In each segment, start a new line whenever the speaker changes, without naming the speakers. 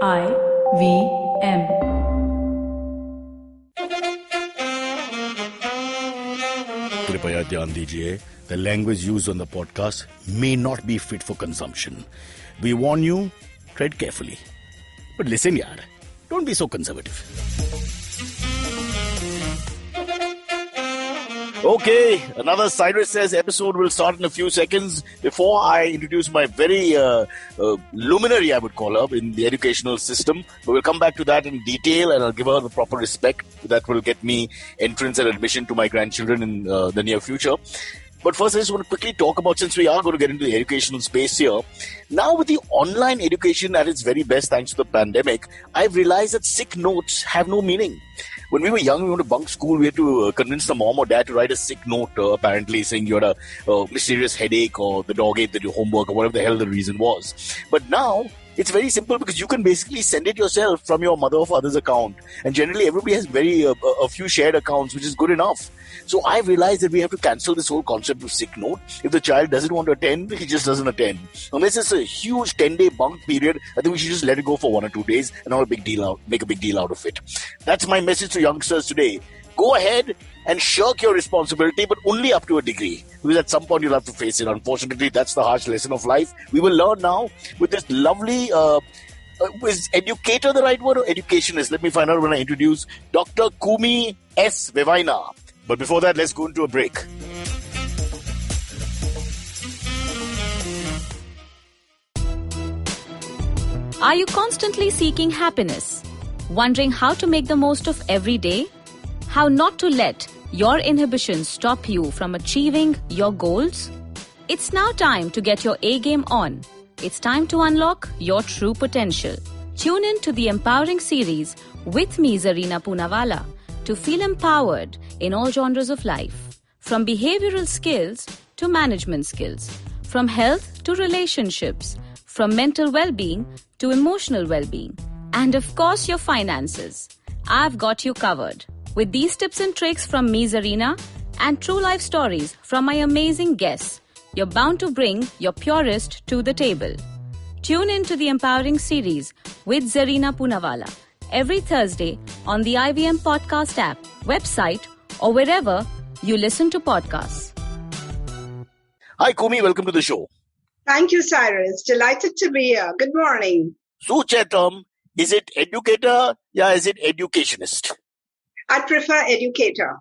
IVM.
कृपया ध्यान दीजिए, the language used on the podcast may not be fit for consumption. We warn you, tread carefully. But listen yaar, don't be so conservative. Okay, another Cyrus Says episode will start in a few seconds. Before I introduce my very luminary, I would call her, in the educational system. But we'll come back to that in detail and I'll give her the proper respect that will get me entrance and admission to my grandchildren in the near future. But first, I just want to quickly talk about, since we are going to get into the educational space here, now with the online education at its very best thanks to the pandemic, I've realized that sick notes have no meaning. When we were young, we wanted to bunk school, we had to convince the mom or dad to write a sick note, apparently saying you had a mysterious headache or the dog ate your homework or whatever the hell the reason was. But now, it's very simple because you can basically send it yourself from your mother or father's account. And generally, everybody has a few shared accounts, which is good enough. So I've realized that we have to cancel this whole concept of sick note. If the child doesn't want to attend, he just doesn't attend. Unless it's a huge 10-day bunk period, I think we should just let it go for 1 or 2 days and make a big deal out of it. That's my message to youngsters today. Go ahead and shirk your responsibility, but only up to a degree. Because at some point you'll have to face it. Unfortunately, that's the harsh lesson of life. We will learn now with this lovely... is educator the right word or educationist? Let me find out when I introduce Dr. Coomi Vevaina. But before that, let's go into a break.
Are you constantly seeking happiness? Wondering how to make the most of every day? How not to let your inhibitions stop you from achieving your goals? It's now time to get your A game on. It's time to unlock your true potential. Tune in to the empowering series with me, Zarina Poonawalla, to feel empowered in all genres of life. From behavioral skills to management skills. From health to relationships. From mental well-being to emotional well-being. And of course, your finances. I've got you covered. With these tips and tricks from me, Zarina, and true life stories from my amazing guests, you're bound to bring your purest to the table. Tune in to the empowering series with Zarina Poonawalla every Thursday on the IVM Podcast app, website, or wherever you listen to podcasts.
Hi, Coomi. Welcome to the show.
Thank you, Cyrus. Delighted to be here. Good morning.
So, Chetam, is it educator? Yeah, is it educationist?
I prefer educator.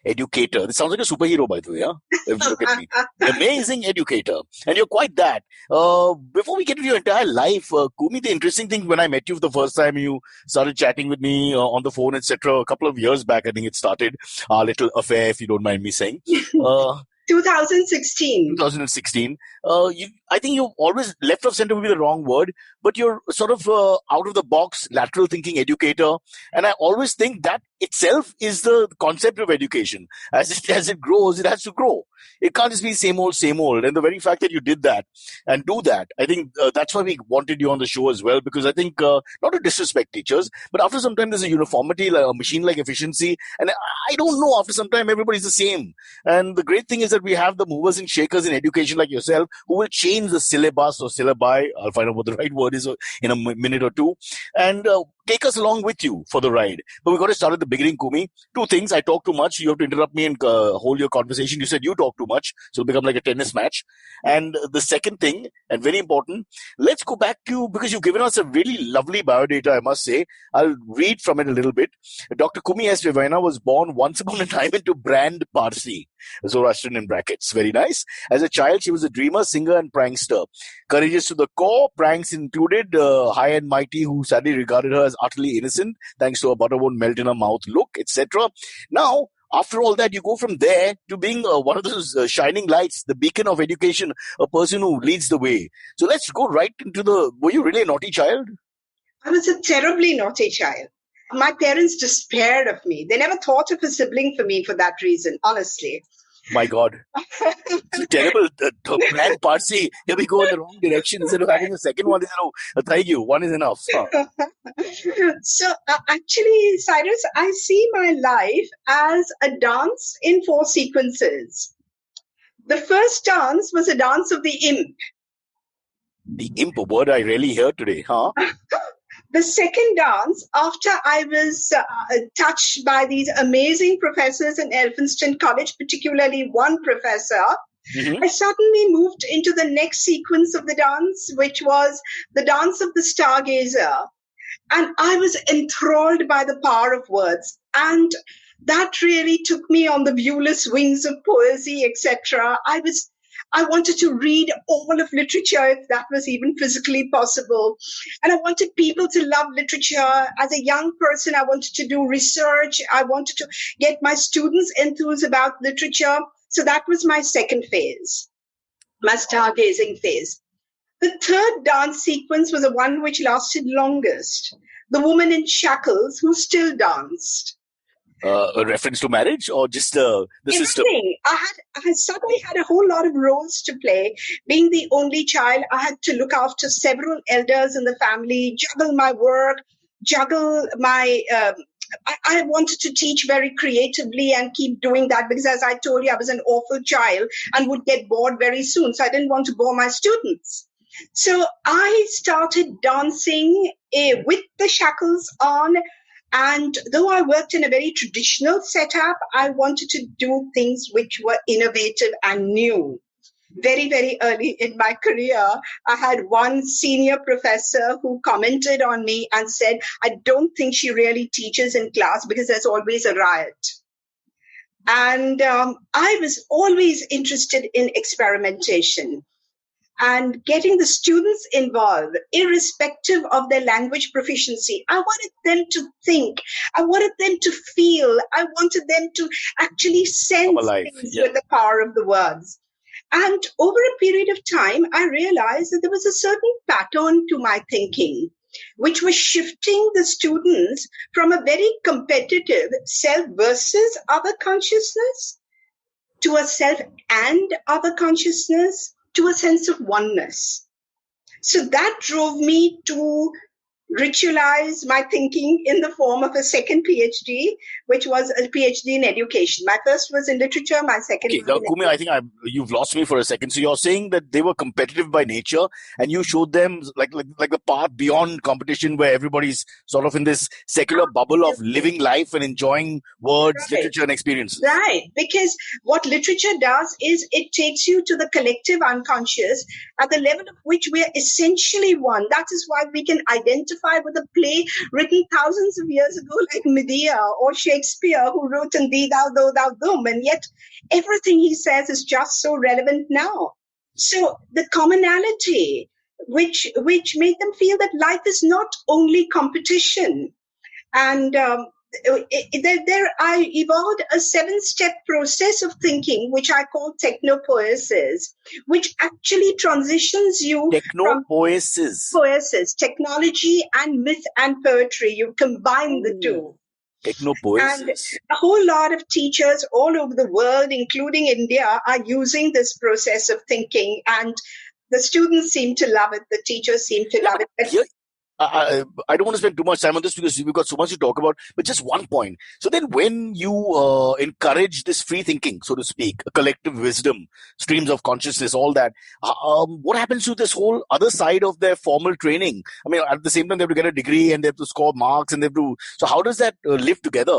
Educator. This sounds like a superhero, by the way. Huh? If you look at me. Amazing educator. And you're quite that. Before we get into your entire life, Coomi, the interesting thing, when I met you for the first time, you started chatting with me on the phone, etc. A couple of years back, I think it started, our little affair, if you don't mind me saying.
2016.
2016. I think you've always, left of center would be the wrong word, but you're sort of out of the box, lateral thinking educator. And I always think that itself is the concept of education. As it grows, it has to grow. It can't just be same old, same old. And the very fact that you did that and do that, I think that's why we wanted you on the show as well, because I think, not to disrespect teachers, but after some time there's a uniformity, like a machine-like efficiency. And I don't know, after some time everybody's the same. And the great thing is that we have the movers and shakers in education like yourself who will change the syllabus or syllabi. I'll find out what the right word is in a minute or two. And take us along with you for the ride. But we've got to start at the beginning, Coomi. 2 things. I talk too much. You have to interrupt me and hold your conversation. You said you talk too much. So it'll become like a tennis match. And the second thing, and very important, let's go back to, because you've given us a really lovely biodata, I must say. I'll read from it a little bit. Dr. Coomi Vevaina was born once upon a time into Brand Parsi. Zoroastrian in brackets. Very nice. As a child, she was a dreamer, singer, and prankster. Courageous to the core, pranks included, high and mighty, who sadly regarded her as utterly innocent, thanks to a butter won't melt in her mouth look, etc. Now, after all that, you go from there to being one of those shining lights, the beacon of education, a person who leads the way. So let's go right into were you really a naughty child?
I was a terribly naughty child. My parents despaired of me. They never thought of a sibling for me for that reason, honestly.
My God. It's a terrible plan, Parsi. Here we go in the wrong direction. Instead of having a second one, thank you. One is enough.
So actually, Cyrus, I see my life as a dance in 4 sequences. The first dance was a dance of the imp.
The imp, a word I rarely hear today, huh?
The second dance, after I was touched by these amazing professors in Elphinstone College, particularly one professor, I suddenly moved into the next sequence of the dance, which was the dance of the stargazer. And I was enthralled by the power of words. And that really took me on the viewless wings of poesy, etc. I wanted to read all of literature if that was even physically possible. And I wanted people to love literature. As a young person, I wanted to do research. I wanted to get my students enthused about literature. So that was my second phase, my stargazing phase. The third dance sequence was the one which lasted longest. The woman in shackles who still danced.
A reference to marriage or just the system?
Everything. I suddenly had a whole lot of roles to play. Being the only child, I had to look after several elders in the family, juggle my work, juggle my... I wanted to teach very creatively and keep doing that because, as I told you, I was an awful child and would get bored very soon. So I didn't want to bore my students. So I started dancing with the shackles on. And though I worked in a very traditional setup, I wanted to do things which were innovative and new. Very, very early in my career, I had one senior professor who commented on me and said, I don't think she really teaches in class because there's always a riot. And I was always interested in experimentation and getting the students involved, irrespective of their language proficiency. I wanted them to think. I wanted them to feel. I wanted them to actually sense things with the power of the words. And over a period of time, I realized that there was a certain pattern to my thinking, which was shifting the students from a very competitive self versus other consciousness to a self and other consciousness, to a sense of oneness. So that drove me to ritualize my thinking in the form of a second PhD, which was a PhD in education. My first was in literature, my second was
now,
in
Coomi, I think you've lost me for a second. So you're saying that they were competitive by nature and you showed them like the path beyond competition where everybody's sort of in this secular bubble of living life and enjoying words, literature and experiences.
Right. Because what literature does is it takes you to the collective unconscious at the level of which we are essentially one. That is why we can identify with a play written thousands of years ago like Medea or Shakespeare, who wrote in Thee, Thou, Thou, Thou, Thum, and yet everything he says is just so relevant now. So the commonality which made them feel that life is not only competition. And I evolved a 7-step process of thinking, which I call technopoiesis, which actually transitions you
Technopoiesis.
Poiesis, technology and myth and poetry. You combine the two.
Technopoiesis.
And a whole lot of teachers all over the world, including India, are using this process of thinking. And the students seem to love it. The teachers seem to love it.
I don't want to spend too much time on this because we've got so much to talk about, but just one point. So then when you encourage this free thinking, so to speak, a collective wisdom, streams of consciousness, all that, what happens to this whole other side of their formal training? I mean, at the same time, they have to get a degree and they have to score marks and they have to... So how does that live together?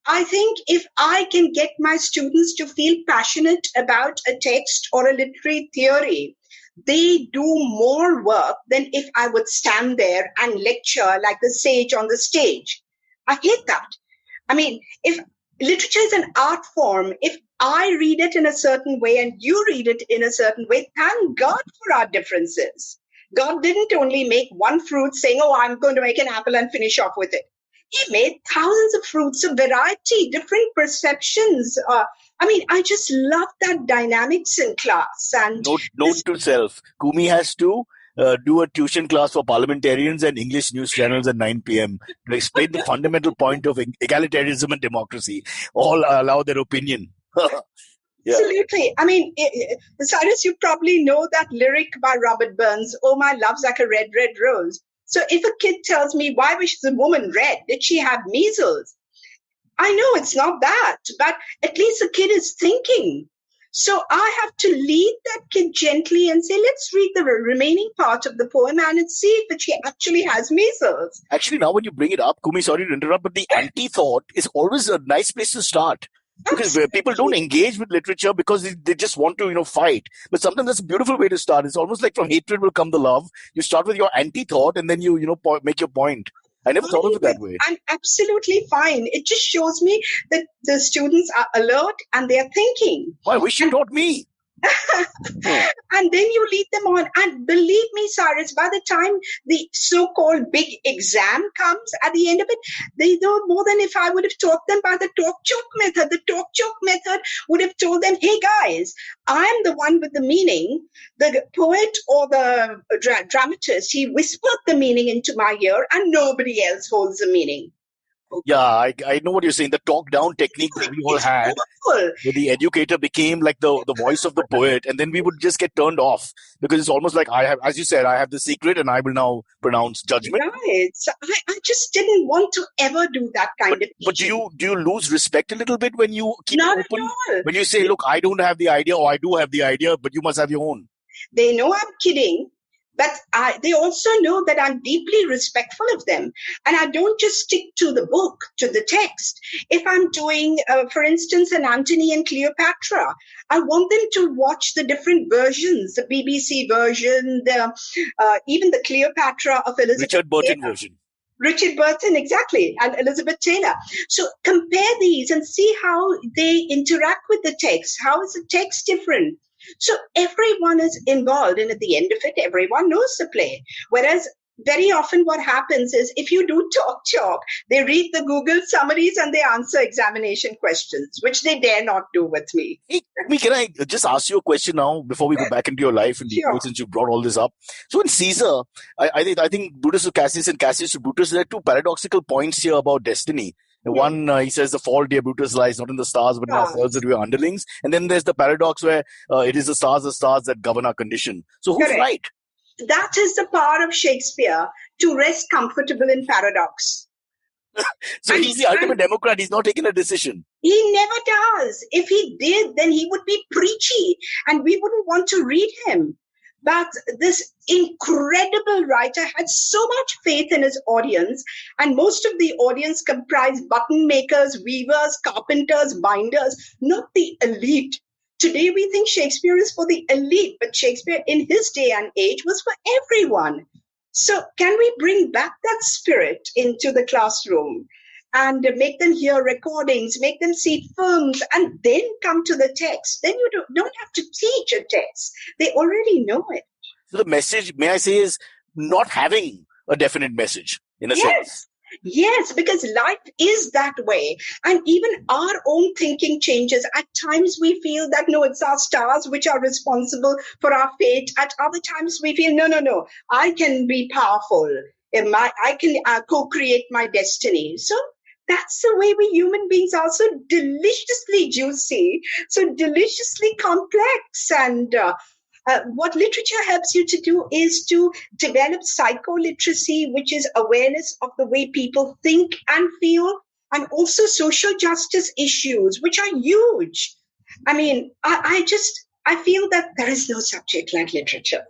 I think if I can get my students to feel passionate about a text or a literary theory, they do more work than if I would stand there and lecture like the sage on the stage. I hate that. I mean, if literature is an art form, if I read it in a certain way and you read it in a certain way, thank God for our differences. God didn't only make one fruit saying, oh, I'm going to make an apple and finish off with it. He made thousands of fruits of variety, different perceptions. I just love that dynamics in class. And
note to self, Coomi has to do a tuition class for parliamentarians and English news channels at 9 p.m. to explain the fundamental point of egalitarianism and democracy. All allow their opinion.
Yeah. Absolutely. I mean, Cyrus, you probably know that lyric by Robert Burns, oh, my love's like a red, red rose. So if a kid tells me, why was the woman red? Did she have measles? I know it's not that, but at least the kid is thinking. So I have to lead that kid gently and say, let's read the remaining part of the poem and see if she actually has measles.
Actually, now when you bring it up, Kumi, sorry to interrupt, but the anti-thought is always a nice place to start. Because people don't engage with literature because they just want to, fight. But sometimes that's a beautiful way to start. It's almost like from hatred will come the love. You start with your anti-thought and then you make your point. I never thought of it that way.
I'm absolutely fine. It just shows me that the students are alert and they are thinking.
Well, I wish you taught me.
And then you lead them on. And believe me, Cyrus, by the time the so-called big exam comes at the end of it, they know more than if I would have taught them by the talk-choke method. The talk-choke method would have told them, hey guys, I'm the one with the meaning. The poet or the dramatist, he whispered the meaning into my ear and nobody else holds the meaning.
Yeah, I know what you're saying. The talk-down technique that we all had, where the educator became like the voice of the poet, and then we would just get turned off because it's almost like I have, as you said, I have the secret and I will now pronounce judgment.
Right. So I just didn't want to ever do that kind of thing.
But do you lose respect a little bit when you keep
Not
it open?
at all.
When you say, look, I don't have the idea, or I do have the idea, but you must have your own.
They know I'm kidding. But they also know that I'm deeply respectful of them. And I don't just stick to the book, to the text. If I'm doing, for instance, an Antony and Cleopatra, I want them to watch the different versions, the BBC version, even the Cleopatra of Elizabeth
Richard Burton
Taylor.
version.
Richard Burton, exactly, and Elizabeth Taylor. So compare these and see how they interact with the text. How is the text different? So everyone is involved, and at the end of it, everyone knows the play. Whereas very often what happens is if you do talk, they read the Google summaries and they answer examination questions, which they dare not do with me.
Hey, can I just ask you a question now before we go back into your life and
Sure.
since you brought all this up? So in Caesar, I think Brutus to Cassius and Cassius to Brutus, there are two paradoxical points here about destiny. One, he says, the fault, dear Brutus, lies not in the stars, but in ourselves that we are underlings. And then there's the paradox where it is the stars that govern our condition. So who's
Correct.
right?
That is the power of Shakespeare, to rest comfortable in paradox.
So he's the ultimate Democrat. He's not taking a decision.
He never does. If he did, then he would be preachy and we wouldn't want to read him. But this incredible writer had so much faith in his audience, and most of the audience comprised button makers, weavers, carpenters, binders, not the elite. Today we think Shakespeare is for the elite, but Shakespeare in his day and age was for everyone. So can we bring back that spirit into the classroom and make them hear recordings, make them see films, and then come to the text? Then you don't have to teach a text. They already know it.
So the message, may I say, is not having a definite message, in a sense.
Yes, because life is that way. And even our own thinking changes. At times we feel that, no, it's our stars which are responsible for our fate. At other times we feel, no, I can be powerful. I can co-create my destiny. So that's the way we human beings are, so deliciously juicy, so deliciously complex. And what literature helps you to do is to develop psycholiteracy, which is awareness of the way people think and feel, and also social justice issues, which are huge. I mean, I feel that there is no subject like literature.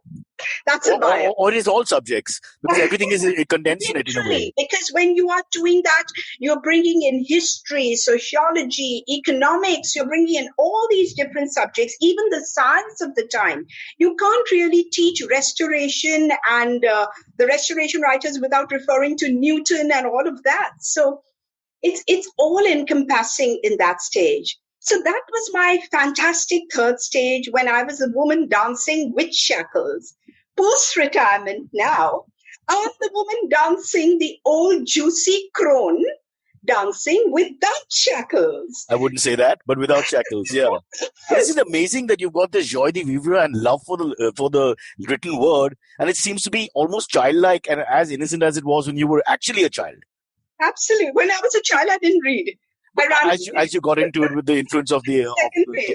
That's a bias.
Or it is all subjects, because everything is condensed in it in a way.
Because when you are doing that, you're bringing in history, sociology, economics, you're bringing in all these different subjects, even the science of the time. You can't really teach restoration and the restoration writers without referring to Newton and all of that. So it's all encompassing in that stage. So that was my fantastic third stage when I was a woman dancing with shackles. Post-retirement now, I'm the woman dancing the old juicy crone, dancing without shackles.
I wouldn't say that, but without shackles, yeah. Isn't it amazing that you've got this joie de vivre and love for the written word, and it seems to be almost childlike and as innocent as it was when you were actually a child.
Absolutely. When I was a child, I didn't read.
As you got into it with the influence of the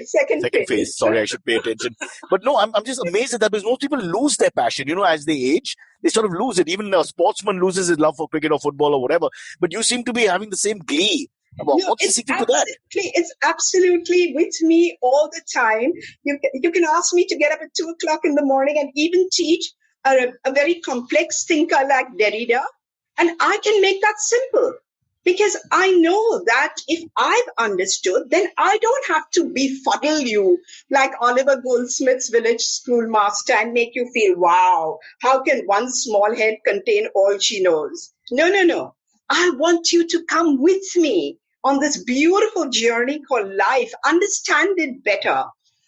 second phase. Sorry, I should pay attention. But no, I'm just amazed at that, because most people lose their passion. As they age, they sort of lose it. Even a sportsman loses his love for cricket or football or whatever. But you seem to be having the same glee What's the secret to that?
It's absolutely with me all the time. You can ask me to get up at 2:00 in the morning and even teach a very complex thinker like Derrida, and I can make that simple. Because I know that if I've understood, then I don't have to befuddle you like Oliver Goldsmith's village schoolmaster and make you feel, wow, how can one small head contain all she knows? No, no, no. I want you to come with me on this beautiful journey called life, understand it better.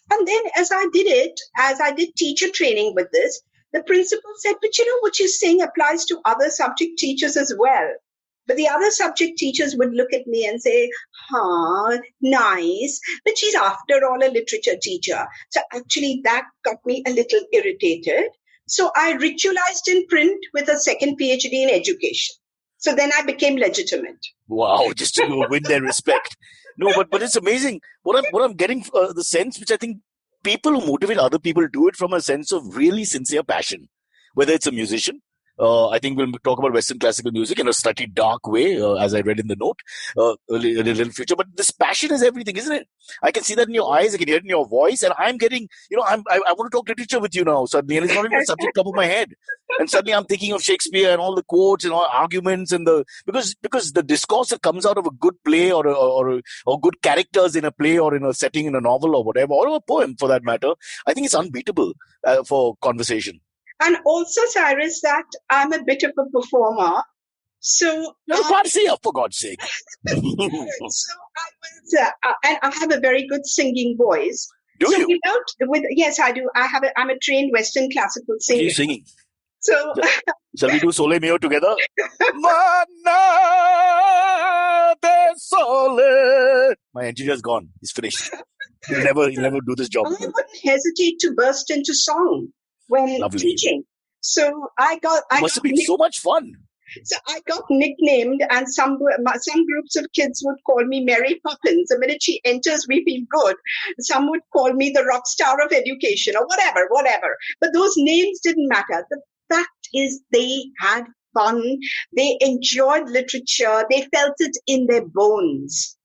And then as I did teacher training with this, the principal said, but you know what you're saying applies to other subject teachers as well. But the other subject teachers would look at me and say, nice, but she's after all a literature teacher. So actually that got me a little irritated. So I ritualized in print with a second PhD in education. So then I became legitimate.
Wow, just to win their respect. No, but it's amazing. What I'm getting the sense, which I think people who motivate other people do it from a sense of really sincere passion. Whether it's a musician, I think we'll talk about Western classical music in a slightly dark way, as I read in the note, early, in a little future. But this passion is everything, isn't it? I can see that in your eyes, I can hear it in your voice, and I'm getting, I want to talk literature with you now suddenly, and it's not even a subject top of my head. And suddenly I'm thinking of Shakespeare and all the quotes and all arguments and because the discourse that comes out of a good play or good characters in a play or in a setting in a novel or whatever, or a poem for that matter, I think it's unbeatable for conversation.
And also, Cyrus, that I'm a bit of a performer. So,
for God's sake.
So I was, and I have a very good singing voice.
Do you?
Yes, I do. I'm a trained Western classical singer.
Are you singing?
So,
shall we do Sole Mio together? My engineer's gone. He's finished. He'll never do this job.
I wouldn't hesitate to burst into song when teaching. So
must have been so much fun.
So I got nicknamed, and some groups of kids would call me Mary Poppins. The minute she enters, we feel good. Some would call me the rock star of education or whatever. But those names didn't matter. The fact is they had fun. They enjoyed literature. They felt it in their bones.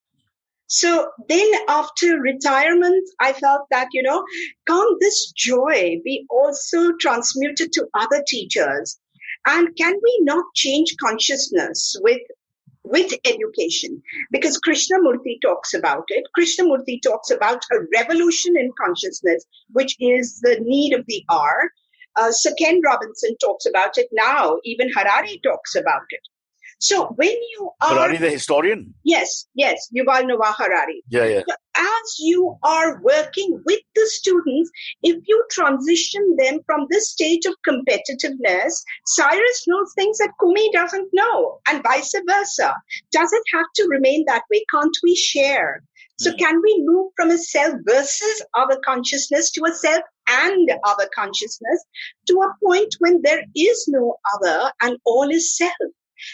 So then after retirement, I felt that, can't this joy be also transmuted to other teachers? And can we not change consciousness with education? Because Krishnamurti talks about it. Krishnamurti talks about a revolution in consciousness, which is the need of the hour. Sir Ken Robinson talks about it now. Even Harari talks about it. So when you are...
Harari the historian?
Yes, Yuval Noah Harari.
Yeah.
So as you are working with the students, if you transition them from this stage of competitiveness, Cyrus knows things that Coomi doesn't know, and vice versa. Does it have to remain that way? Can't we share? So can we move from a self versus other consciousness to a self and other consciousness to a point when there is no other and all is self?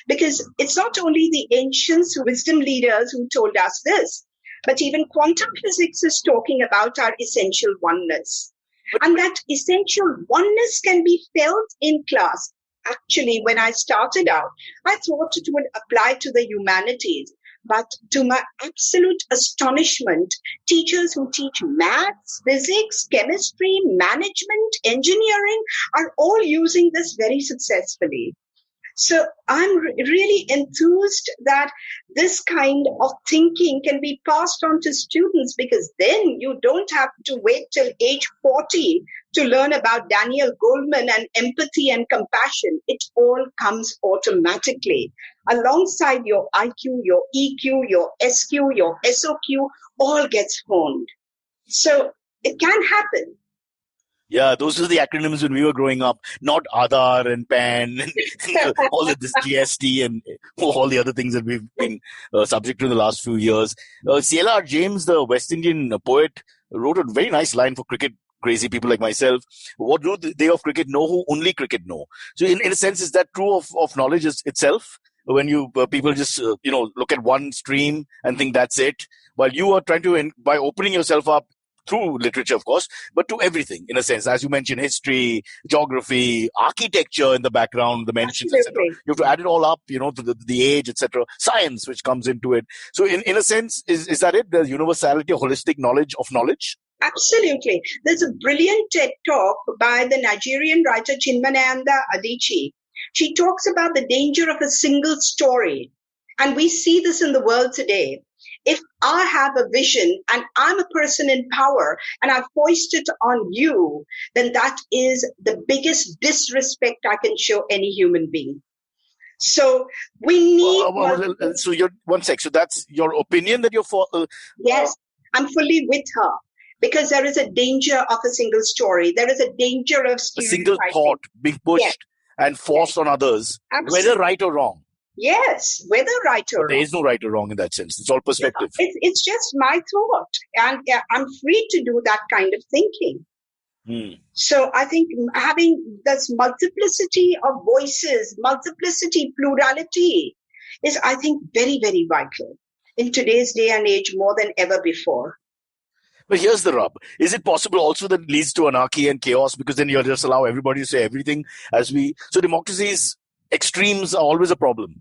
Because it's not only the ancients, wisdom leaders who told us this, but even quantum physics is talking about our essential oneness. And that essential oneness can be felt in class. Actually, when I started out, I thought it would apply to the humanities. But to my absolute astonishment, teachers who teach maths, physics, chemistry, management, engineering are all using this very successfully. So I'm really enthused that this kind of thinking can be passed on to students, because then you don't have to wait till age 40 to learn about Daniel Goleman and empathy and compassion. It all comes automatically. Alongside your IQ, your EQ, your SQ, your SOQ, all gets honed. So it can happen.
Yeah, those were the acronyms when we were growing up, not Aadhaar and PAN and all of this GST and all the other things that we've been subject to in the last few years. C.L.R. James, the West Indian poet, wrote a very nice line for cricket crazy people like myself. What do they of cricket know who only cricket know? So in a sense, is that true of knowledge itself? When you people just look at one stream and think that's it, while you are trying to by opening yourself up, through literature, of course, but to everything, in a sense. As you mentioned, history, geography, architecture in the background, the mentions, etc.
Absolutely.
You have to add it all up, to the age, etc. Science, which comes into it. So in a sense, is that it? The universality, holistic knowledge of knowledge?
Absolutely. There's a brilliant TED talk by the Nigerian writer Chinmananda Adichie. She talks about the danger of a single story. And we see this in the world today. If I have a vision and I'm a person in power and I've foisted it on you, then that is the biggest disrespect I can show any human being. So we need...
So you're, one sec. So that's your opinion that you're for?
Yes, I'm fully with her. Because there is a danger of a single story. There is a danger of
a single thought being pushed and forced on others,
Absolutely.
whether right or wrong.
Yes, whether right or wrong.
There is no right or wrong in that sense. It's all perspective.
It's just my thought. And I'm free to do that kind of thinking. So I think having this multiplicity of voices, multiplicity, plurality is, I think, very, very vital in today's day and age more than ever before.
But here's the rub. Is it possible also that it leads to anarchy and chaos, because then you'll just allow everybody to say everything so democracy's extremes are always a problem.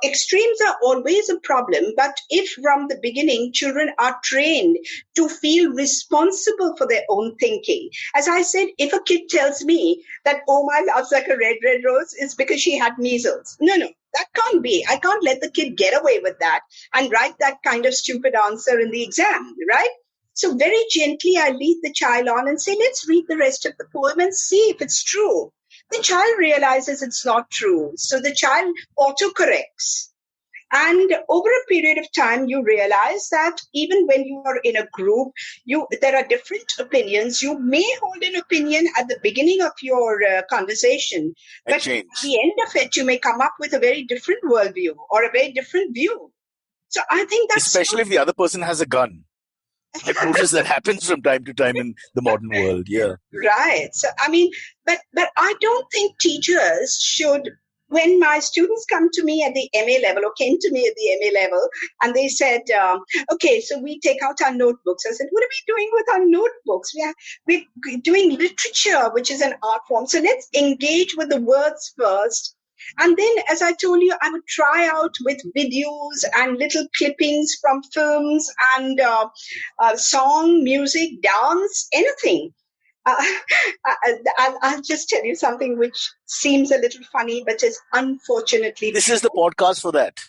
Extremes are always a problem, but if from the beginning children are trained to feel responsible for their own thinking. As I said, if a kid tells me that, oh, my love's like a red, red rose, it's because she had measles. No, that can't be. I can't let the kid get away with that and write that kind of stupid answer in the exam, right? So very gently, I lead the child on and say, let's read the rest of the poem and see if it's true. The child realizes it's not true. So the child autocorrects. And over a period of time, you realize that even when you are in a group, there are different opinions. You may hold an opinion at the beginning of your conversation, but at the end of it, you may come up with a very different worldview or a very different view. So I think that's...
Especially if the other person has a gun. I've noticed that happens from time to time in the modern world, yeah.
Right. So, I mean, but I don't think teachers should, when my students come to me at the MA level or came to me at the MA level and they said, okay, so we take out our notebooks. I said, what are we doing with our notebooks? We're doing literature, which is an art form. So let's engage with the words first. And then, as I told you, I would try out with videos and little clippings from films and song, music, dance, anything. I'll just tell you something which seems a little funny, but is unfortunately...
This is the podcast for that.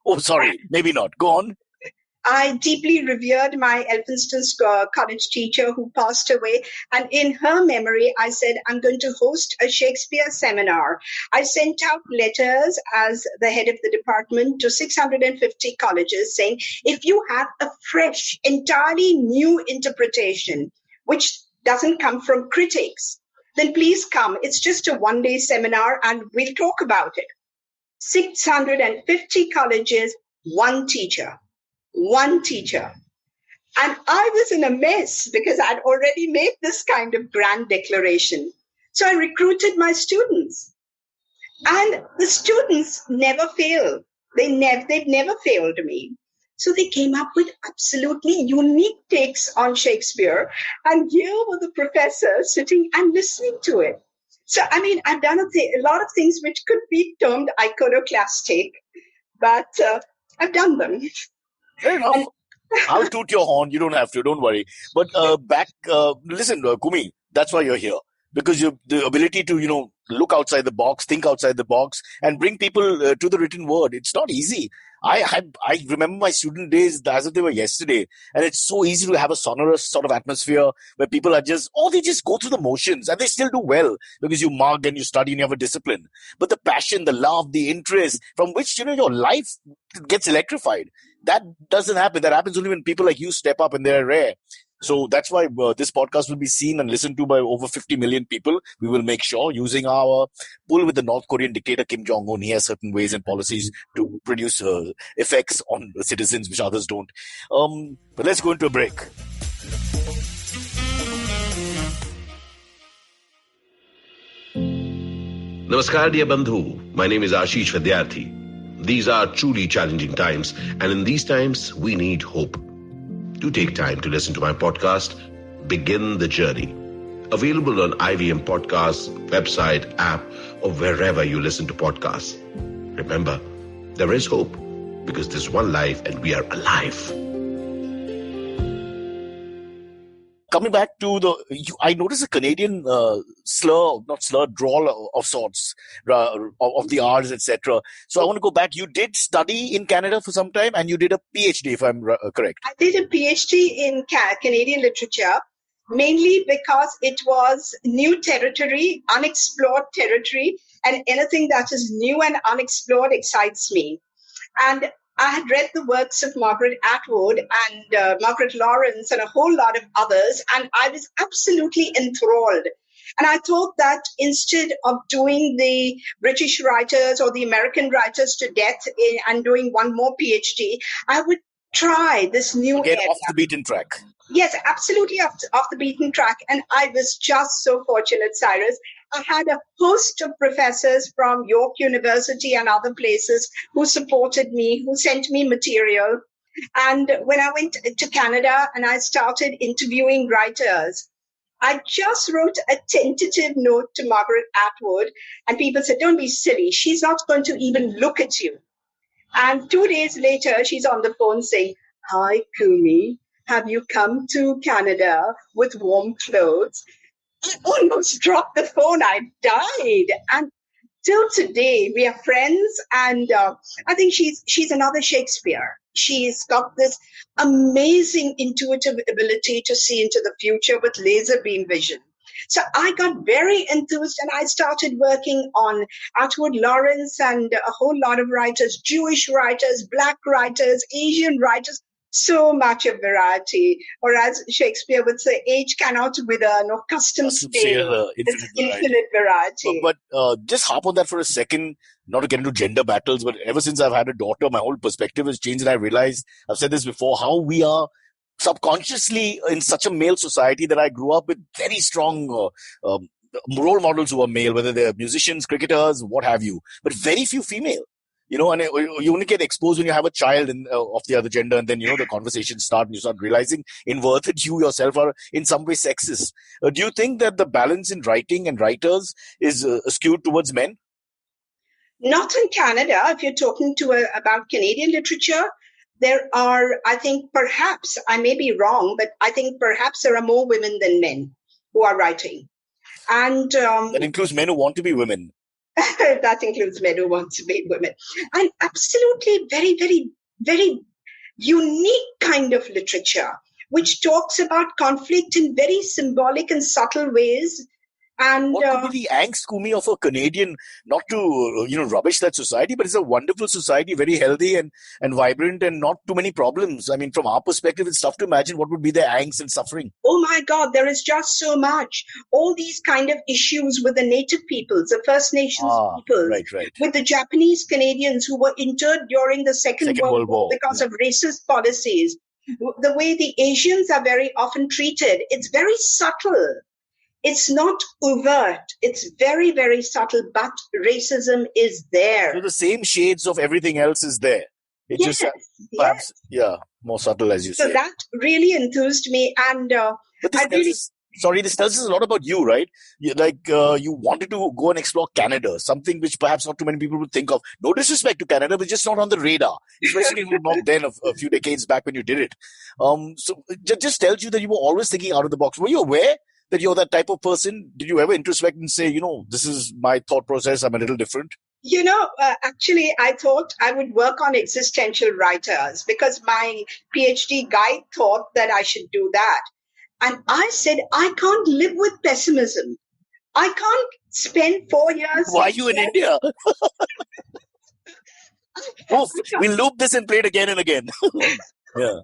Oh, sorry, maybe not. Go on.
I deeply revered my Elphinstone college teacher who passed away. And in her memory, I said, I'm going to host a Shakespeare seminar. I sent out letters as the head of the department to 650 colleges saying, if you have a fresh, entirely new interpretation, which doesn't come from critics, then please come. It's just a one-day seminar and we'll talk about it. 650 colleges, one teacher. And I was in a mess because I'd already made this kind of grand declaration. So I recruited my students. And the students never failed. They've never failed me. So they came up with absolutely unique takes on Shakespeare. And here were the professors sitting and listening to it. So, I mean, I've done a lot of things which could be termed iconoclastic, but I've done them.
Fair enough. I'll toot your horn. You don't have to. Don't worry. But listen, Coomi, that's why you're here. Because the ability to, look outside the box, think outside the box, and bring people to the written word. It's not easy. I remember my student days as if they were yesterday. And it's so easy to have a sonorous sort of atmosphere where people are they just go through the motions and they still do well because you mug and you study and you have a discipline. But the passion, the love, the interest from which, your life gets electrified. That doesn't happen. That happens only when people like you step up, and they're rare. So that's why this podcast will be seen and listened to by over 50 million people. We will make sure, using our pull with the North Korean dictator Kim Jong-un. He has certain ways and policies to produce effects on the citizens which others don't. But let's go into a break.
Namaskar, dear Bandhu. My name is Ashish Vidyarthi. These are truly challenging times, and in these times, we need hope. Do take time to listen to my podcast, Begin the journey. Available on IVM Podcasts, website, app, or wherever you listen to podcasts. Remember, there is hope because there's one life and we are alive.
Coming back to I noticed a Canadian drawl of sorts, of the R's, etc. So I want to go back. You did study in Canada for some time and you did a PhD, if I'm correct.
I did a PhD in Canadian literature, mainly because it was new territory, unexplored territory, and anything that is new and unexplored excites me. And I had read the works of Margaret Atwood and Margaret Lawrence and a whole lot of others, and I was absolutely enthralled. And I thought that instead of doing the British writers or the American writers to death and doing one more PhD, I would try this new
Get
area.
Off the beaten track.
Yes, absolutely off the beaten track. And I was just so fortunate, Cyrus. I had a host of professors from York University and other places who supported me, who sent me material. And when I went to Canada and I started interviewing writers, I just wrote a tentative note to Margaret Atwood, and people said, don't be silly. She's not going to even look at you. And 2 days later, she's on the phone saying, hi, Coomi. Have you come to Canada with warm clothes? I almost dropped the phone. I died. And till today, we are friends. And I think she's another Shakespeare. She's got this amazing intuitive ability to see into the future with laser beam vision. So I got very enthused and I started working on Atwood, Lawrence, and a whole lot of writers, Jewish writers, Black writers, Asian writers. So much of variety, or as Shakespeare would say, age cannot wither, nor custom stale. It's infinite variety.
But just hop on that for a second, not to get into gender battles, but ever since I've had a daughter, my whole perspective has changed, and I realized, I've said this before, how we are subconsciously in such a male society that I grew up with very strong role models who are male, whether they're musicians, cricketers, what have you, but very few female. And you only get exposed when you have a child of the other gender, and then, the conversations start and you start realizing in worth that you yourself are in some way sexist. Do you think that the balance in writing and writers is skewed towards men?
Not in Canada. If you're talking about Canadian literature, there are, I think perhaps, I may be wrong, but I think perhaps there are more women than men who are writing. And
that includes men who want to be women.
That includes men who want to be women. And absolutely very, very, very unique kind of literature, which talks about conflict in very symbolic and subtle ways. And
what could be the angst, Coomi, of a Canadian, not to, rubbish that society, but it's a wonderful society, very healthy and vibrant and not too many problems. I mean, from our perspective, it's tough to imagine what would be their angst and suffering.
Oh my God, there is just so much. All these kind of issues with the native peoples, the First Nations peoples,
right.
with the Japanese Canadians who were interned during the Second World War because of racist policies. The way the Asians are very often treated, it's very subtle. It's not overt. It's very, very subtle, but racism is there.
So the same shades of everything else is there. It just perhaps, more subtle, as you say.
So that really enthused me. And
but this tells us a lot about you, right? You wanted to go and explore Canada, something which perhaps not too many people would think of. No disrespect to Canada, but just not on the radar, especially not then, a few decades back when you did it. So it just tells you that you were always thinking out of the box. Were you aware that you're that type of person? Did you ever introspect and say, this is my thought process, I'm a little different?
Actually, I thought I would work on existential writers because my PhD guide thought that I should do that. And I said, I can't live with pessimism. I can't spend 4 years.
Why are you in India? We'll loop this and play it again and again. Yeah.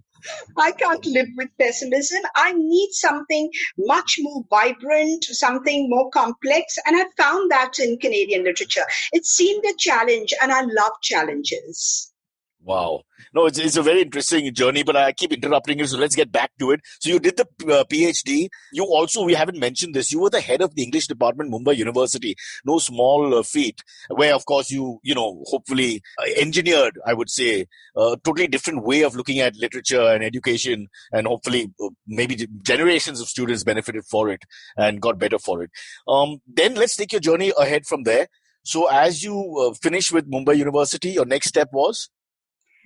I can't live with pessimism. I need something much more vibrant, something more complex. And I found that in Canadian literature. It seemed a challenge, and I love challenges.
Wow. No, it's a very interesting journey, but I keep interrupting you, so let's get back to it. So you did the PhD. You also, we haven't mentioned this, you were the head of the English department, Mumbai University. No small feat, where, of course, hopefully engineered, I would say, a totally different way of looking at literature and education, and hopefully maybe generations of students benefited for it and got better for it. Then let's take your journey ahead from there. So as you finished with Mumbai University, your next step was?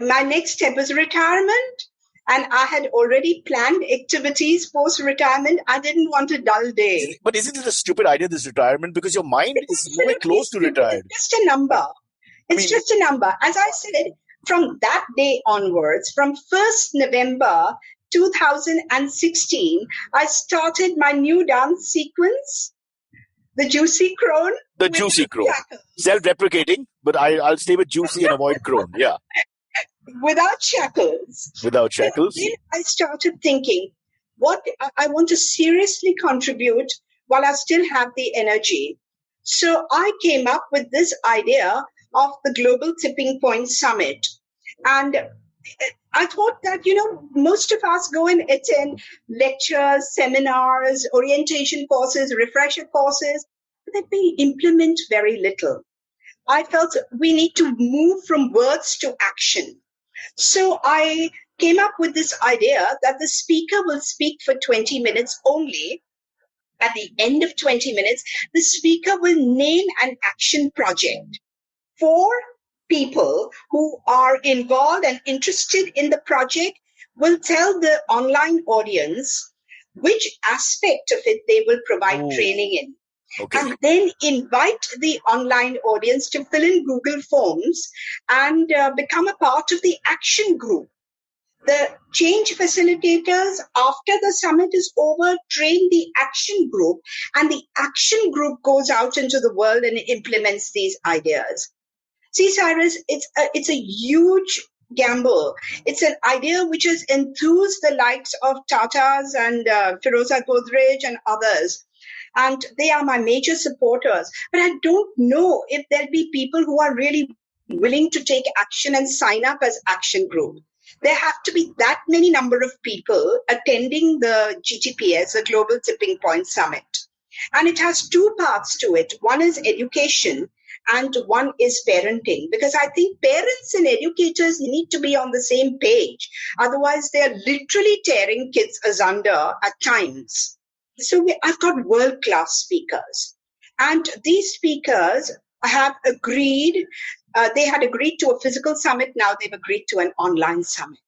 My next step was retirement, and I had already planned activities post-retirement. I didn't want a dull day.
But isn't it a stupid idea, this retirement? Because your mind is nowhere close to retired.
It's just a number. Just a number. As I said, from that day onwards, from 1st November 2016, I started my new dance sequence, the Juicy Crone.
The Juicy Crone. Self-deprecating, but I'll stay with Juicy and avoid Crone. Yeah.
Without shackles.
Without shackles.
Then I started thinking, what I want to seriously contribute while I still have the energy. So I came up with this idea of the Global Tipping Point Summit. And I thought that, most of us go and attend lectures, seminars, orientation courses, refresher courses, but that we implement very little. I felt we need to move from words to action. So I came up with this idea that the speaker will speak for 20 minutes only. At the end of 20 minutes, the speaker will name an action project for people who are involved and interested in the project, will tell the online audience which aspect of it they will provide training in. Okay. And then invite the online audience to fill in Google Forms and become a part of the action group. The change facilitators, after the summit is over, train the action group, and the action group goes out into the world and implements these ideas. See, Cyrus, it's a huge gamble. It's an idea which has enthused the likes of Tata's and Firoza Godrej and others. And they are my major supporters. But I don't know if there'll be people who are really willing to take action and sign up as action group. There have to be that many number of people attending the GTPS, the Global Tipping Point Summit. And it has two parts to it. One is education and one is parenting. Because I think parents and educators need to be on the same page. Otherwise, they're literally tearing kids asunder at times. So I've got world-class speakers. And these speakers have agreed, they had agreed to a physical summit, now they've agreed to an online summit.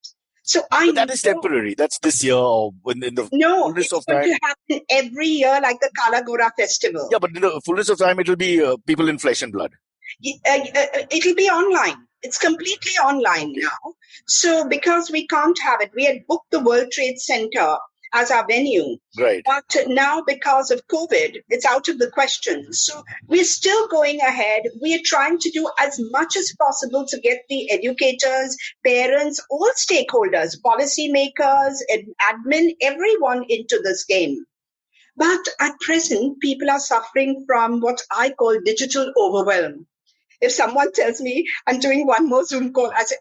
So
but that is temporary. That's this year or in the fullness of time. No, it's going to
happen every year like the Kala Gora festival.
Yeah, but in the fullness of time, it will be people in flesh and blood.
It'll be online. It's completely online now. So because we can't have it, we had booked the World Trade Center as our venue.
Right.
But now because of COVID, it's out of the question. So we're still going ahead. We are trying to do as much as possible to get the educators, parents, all stakeholders, policymakers, admin, everyone into this game. But at present, people are suffering from what I call digital overwhelm. If someone tells me I'm doing one more Zoom call, I say,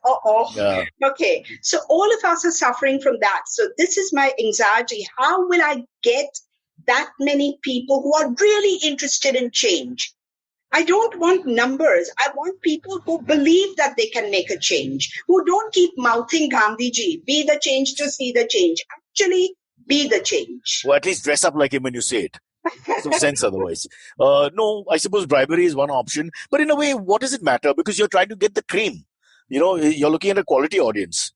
yeah. Okay. So all of us are suffering from that. So this is my anxiety. How will I get that many people who are really interested in change? I don't want numbers. I want people who believe that they can make a change, who don't keep mouthing Gandhiji, be the change to see the change. Actually, be the change.
Or at least dress up like him when you say it. No sense otherwise. No, I suppose bribery is one option. But in a way, what does it matter? Because you're trying to get the cream. You're looking at a quality audience.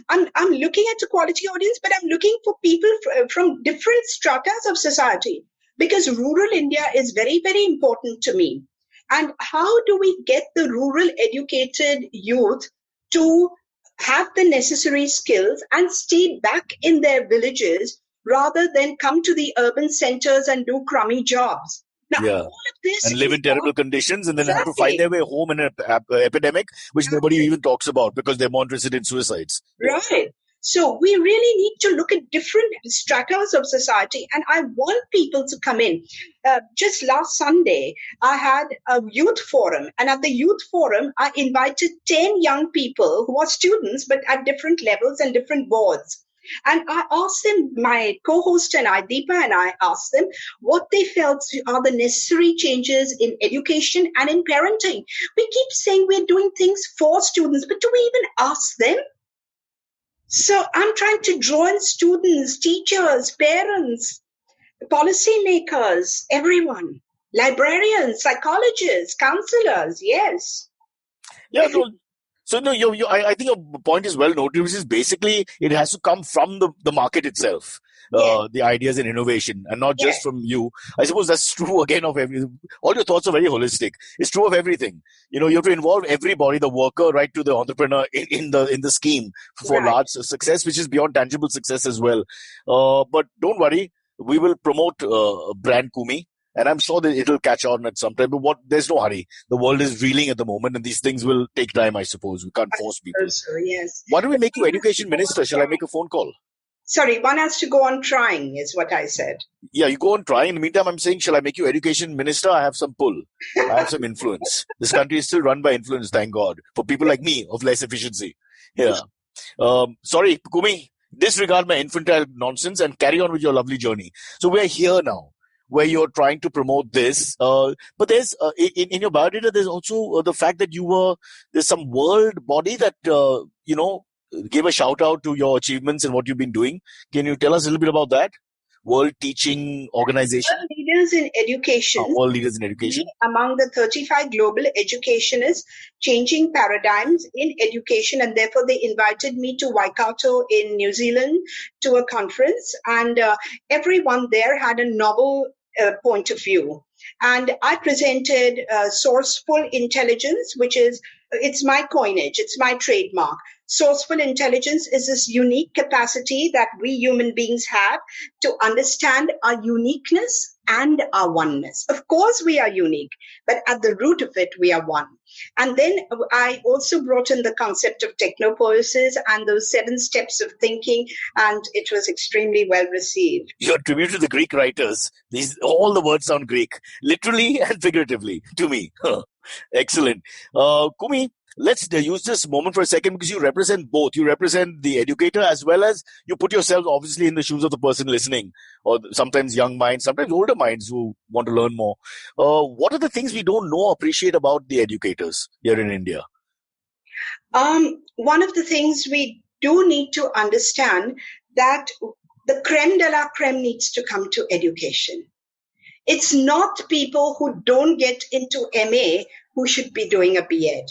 I'm looking at a quality audience, but I'm looking for people from different stratas of society. Because rural India is very, very important to me. And how do we get the rural educated youth to have the necessary skills and stay back in their villages rather than come to the urban centers and do crummy jobs? Now, all of this
and live in terrible conditions and then have to find their way home in an epidemic, which nobody even talks about because they're more interested in suicides.
Right. So we really need to look at different stratas of society. And I want people to come in. Just last Sunday, I had a youth forum. And at the youth forum, I invited 10 young people who are students, but at different levels and different boards. And I asked them, my co-host and I, Deepa and I asked them what they felt are the necessary changes in education and in parenting. We keep saying we're doing things for students, but do we even ask them? So I'm trying to draw in students, teachers, parents, policymakers, everyone, librarians, psychologists, counselors, yes.
Yeah, no. So no, I think your point is well noted, which is basically it has to come from the market itself, the ideas and innovation, and not just from you. I suppose that's true again of everything. All your thoughts are very holistic. It's true of everything. You have to involve everybody, the worker, right to the entrepreneur, in the scheme for large success, which is beyond tangible success as well. But don't worry, we will promote brand Coomi. And I'm sure that it'll catch on at some time. But there's no hurry. The world is reeling at the moment, and these things will take time, I suppose. We can't force people.
Yes.
Why don't we make you education minister? Shall I make a phone call?
Sorry, one has to go on trying, is what I said.
Yeah, you go on trying. In the meantime, I'm saying, shall I make you education minister? I have some pull. I have some influence. This country is still run by influence, thank God, for people like me of less efficiency. Yeah. Sorry, Coomi, disregard my infantile nonsense and carry on with your lovely journey. So we're here now, where you're trying to promote this. But there's, in your biodata, there's also the fact that there's some world body that, gave a shout out to your achievements and what you've been doing. Can you tell us a little bit about that? World Teaching Organization.
World Leaders in Education.
World Leaders in Education.
Among the 35 global educationists changing paradigms in education. And therefore, they invited me to Waikato in New Zealand to a conference. And everyone there had a novel point of view. And I presented sourceful intelligence, it's my coinage, it's my trademark. Sourceful intelligence is this unique capacity that we human beings have to understand our uniqueness and our oneness. Of course, we are unique, but at the root of it, we are one. And then I also brought in the concept of technopoiesis and those 7 steps of thinking, and it was extremely well received.
Your tribute to the Greek writers, all the words sound Greek, literally and figuratively to me. Excellent. Coomi, let's use this moment for a second because you represent both. You represent the educator as well as you put yourself obviously in the shoes of the person listening, or sometimes young minds, sometimes older minds who want to learn more. What are the things we don't know or appreciate about the educators here in India?
One of the things we do need to understand that the creme de la creme needs to come to education. It's not people who don't get into MA who should be doing a B.Ed.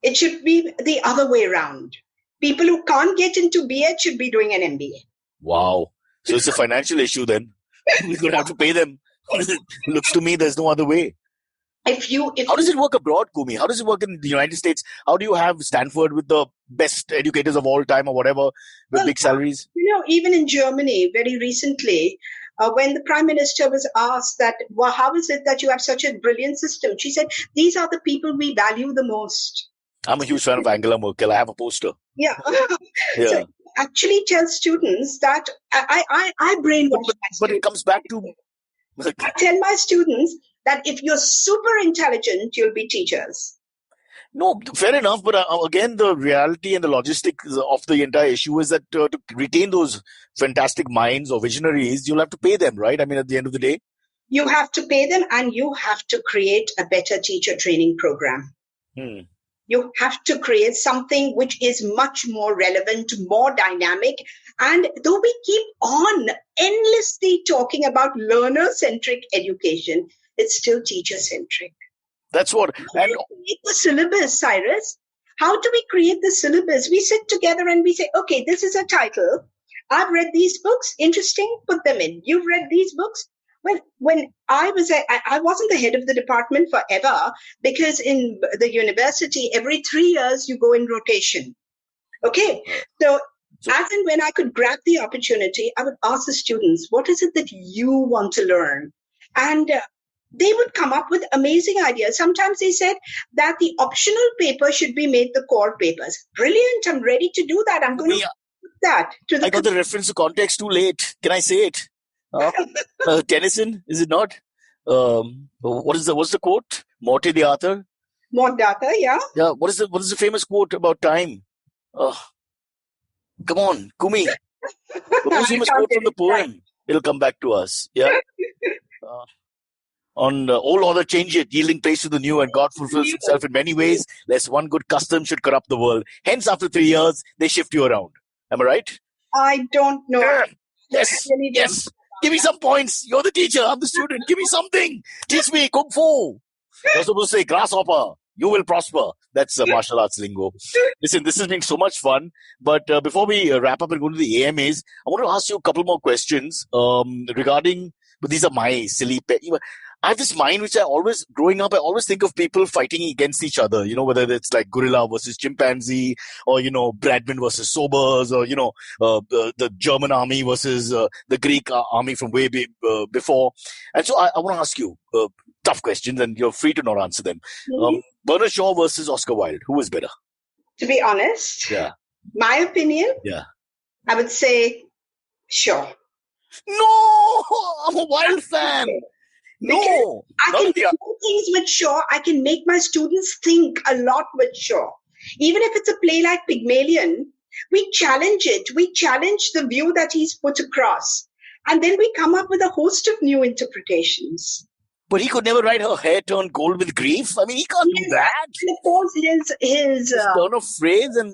It should be the other way around. People who can't get into B.Ed should be doing an MBA.
Wow. So it's a financial issue then. We're going to have to pay them. Looks to me there's no other way. How does it work abroad, Coomi? How does it work in the United States? How do you have Stanford with the best educators of all time or whatever with big salaries?
Even in Germany, very recently, when the Prime Minister was asked that, well, how is it that you have such a brilliant system? She said, these are the people we value the most.
I'm a huge fan of Angela Merkel. I have a poster.
Yeah. So actually tell students that I brainwash my students.
But it comes back to...
I tell my students that if you're super intelligent, you'll be teachers.
No, fair enough. But again, the reality and the logistics of the entire issue is that to retain those fantastic minds or visionaries, you'll have to pay them, right? I mean, at the end of the day.
You have to pay them, and you have to create a better teacher training program. You have to create something which is much more relevant, more dynamic. And though we keep on endlessly talking about learner-centric education, it's still teacher-centric.
That's what.
How do we create the syllabus, Cyrus? How do we create the syllabus? We sit together and we say, okay, this is a title. I've read these books. Interesting. Put them in. You've read these books. Well, when I wasn't the head of the department forever, because in the university, every 3 years you go in rotation. Okay. So as and when I could grab the opportunity, I would ask the students, what is it that you want to learn? And they would come up with amazing ideas. Sometimes they said that the optional paper should be made the core papers. Brilliant. I'm ready to do that. I'm going to put that?
I got the reference to context too late. Can I say it? Tennyson, is it not? What's the quote? Morte d'Arthur?
More data, yeah.
Yeah. What is the famous quote about time? Come on, Coomi. The most famous quote from the poem. It'll come back to us. Yeah. On all other change it, yielding place to the new, and God fulfills himself in many ways, lest one good custom should corrupt the world. Hence, after 3 years, they shift you around. Am I right?
I don't know.
Yes. Yes. Give me some points. You're the teacher. I'm the student. Give me something. Teach me Kung Fu. You're supposed to say grasshopper. You will prosper. That's martial arts lingo. Listen, this has been so much fun. But before we wrap up and go to the AMAs, I want to ask you a couple more questions regarding, but these are my silly I have this mind which growing up, I always think of people fighting against each other, whether it's like gorilla versus chimpanzee, or, Bradman versus Sobers, or, the German army versus the Greek army from way before. And so I want to ask you tough questions, and you're free to not answer them.
Mm-hmm.
Bernard Shaw versus Oscar Wilde, who was better?
To be honest,
yeah,
my opinion, I would say Shaw.
No, I'm a Wilde fan. No,
I can do things with Shaw. I can make my students think a lot with Shaw. Even if it's a play like Pygmalion, we challenge it. We challenge the view that he's put across. And then we come up with a host of new interpretations.
But he could never write her hair turned gold with grief. I mean, he can't do that.
And of course, his
turn of phrase and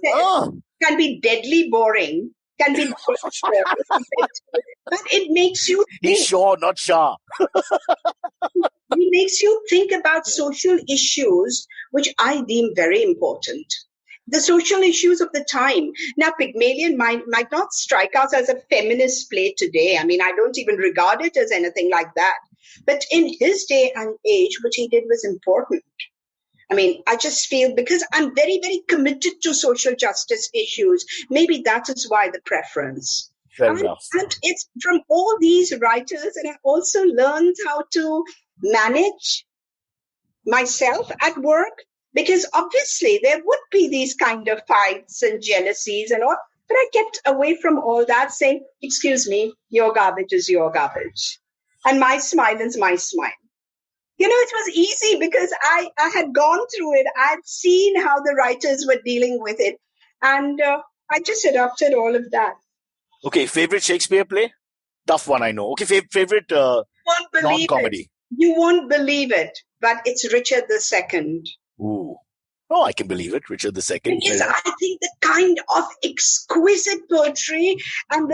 can be deadly boring. Can be but it makes you think.
He's Shaw, not Shah.
It makes you think about social issues, which I deem very important. The social issues of the time. Now, Pygmalion might not strike us as a feminist play today. I mean, I don't even regard it as anything like that. But in his day and age, what he did was important. I mean, I just feel because I'm very, very committed to social justice issues, maybe that is why the preference.
Fair enough.
And it's from all these writers, and I also learned how to manage myself at work, because obviously there would be these kind of fights and jealousies and all, but I kept away from all that, saying, excuse me, your garbage is your garbage. And my smile is my smile. It was easy because I had gone through it. I'd seen how the writers were dealing with it. And I just adopted all of that.
Okay, favorite Shakespeare play? Tough one, I know. Okay, favorite non-comedy?
You won't believe it, but it's Richard II.
Ooh. Oh, I can believe it, Richard II.
Because I think the kind of exquisite poetry and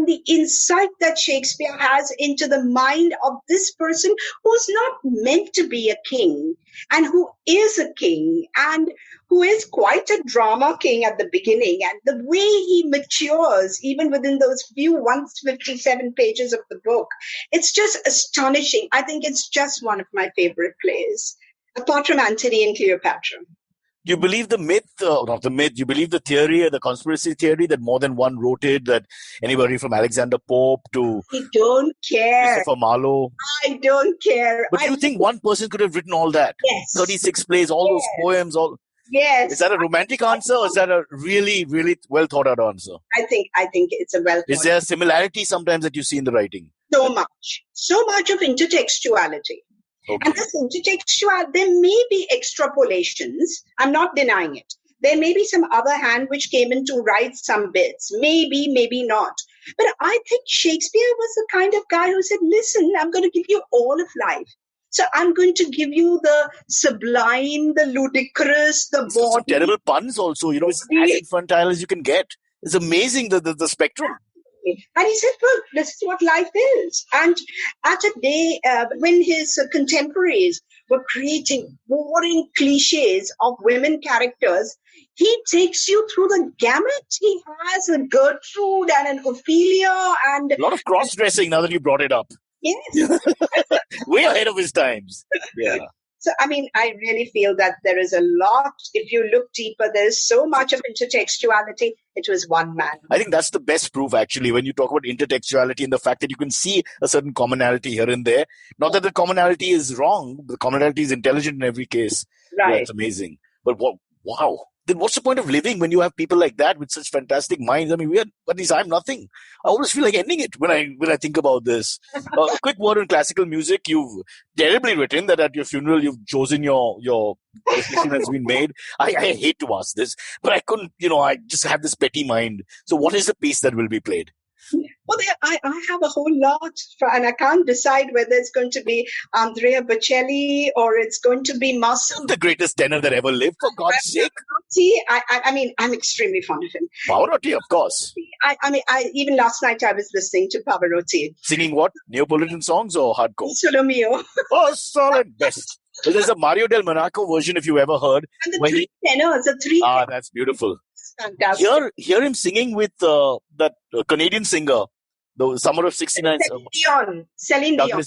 the insight that Shakespeare has into the mind of this person who's not meant to be a king and who is a king and who is quite a drama king at the beginning, and the way he matures even within those few 157 pages of the book, it's just astonishing. I think it's just one of my favorite plays, apart from Antony and Cleopatra.
You believe the myth, not the myth, you believe the theory, the conspiracy theory that more than one wrote it, that anybody from Alexander Pope to
I don't care.
Christopher Marlowe.
I don't care.
But you think one person could have written all that?
Yes.
36 plays, all those poems, all.
Yes.
Is that a romantic answer, or is that a really, really well thought out answer?
I think it's a well thought.
Is there a similarity sometimes that you see in the writing?
So much of intertextuality.
Okay.
And this intertextual, there may be extrapolations. I'm not denying it. There may be some other hand which came in to write some bits. Maybe, maybe not. But I think Shakespeare was the kind of guy who said, listen, I'm going to give you all of life. So I'm going to give you the sublime, the ludicrous, the bawdy.
Some terrible puns also. It's as infantile as you can get. It's amazing, the spectrum.
And he said, well, this is what life is. And at a day when his contemporaries were creating boring cliches of women characters, he takes you through the gamut. He has a Gertrude and an Ophelia and...
A lot of cross-dressing now that you brought it up.
Yes.
Way ahead of his times. Yeah.
So, I mean, I really feel that there is a lot. If you look deeper, there's so much of intertextuality. It was one man.
I think that's the best proof, actually, when you talk about intertextuality and the fact that you can see a certain commonality here and there. Not that the commonality is wrong. The commonality is intelligent in every case.
Right.
That's amazing. But wow. then what's the point of living when you have people like that with such fantastic minds? I mean, at least I'm nothing. I always feel like ending it when I think about this. A quick word on classical music. You've terribly written that at your funeral you've chosen your decision has been made. I hate to ask this, but I couldn't, I just have this petty mind. So what is the piece that will be played?
Well, I have a whole lot, and I can't decide whether it's going to be Andrea Bocelli or it's going to be Marcel.
The greatest tenor that ever lived, for God's sake.
I mean, I'm extremely fond of him.
Pavarotti, of course.
I mean, even last night I was listening to Pavarotti.
Singing what? Neapolitan songs or hardcore?
Solo mio.
Oh, solid best. Well, there's a Mario del Monaco version, if you ever heard.
And the tenors.
That's beautiful.
Fantastic.
Hear him singing with that Canadian singer, the Summer of '69.
Celine Dion.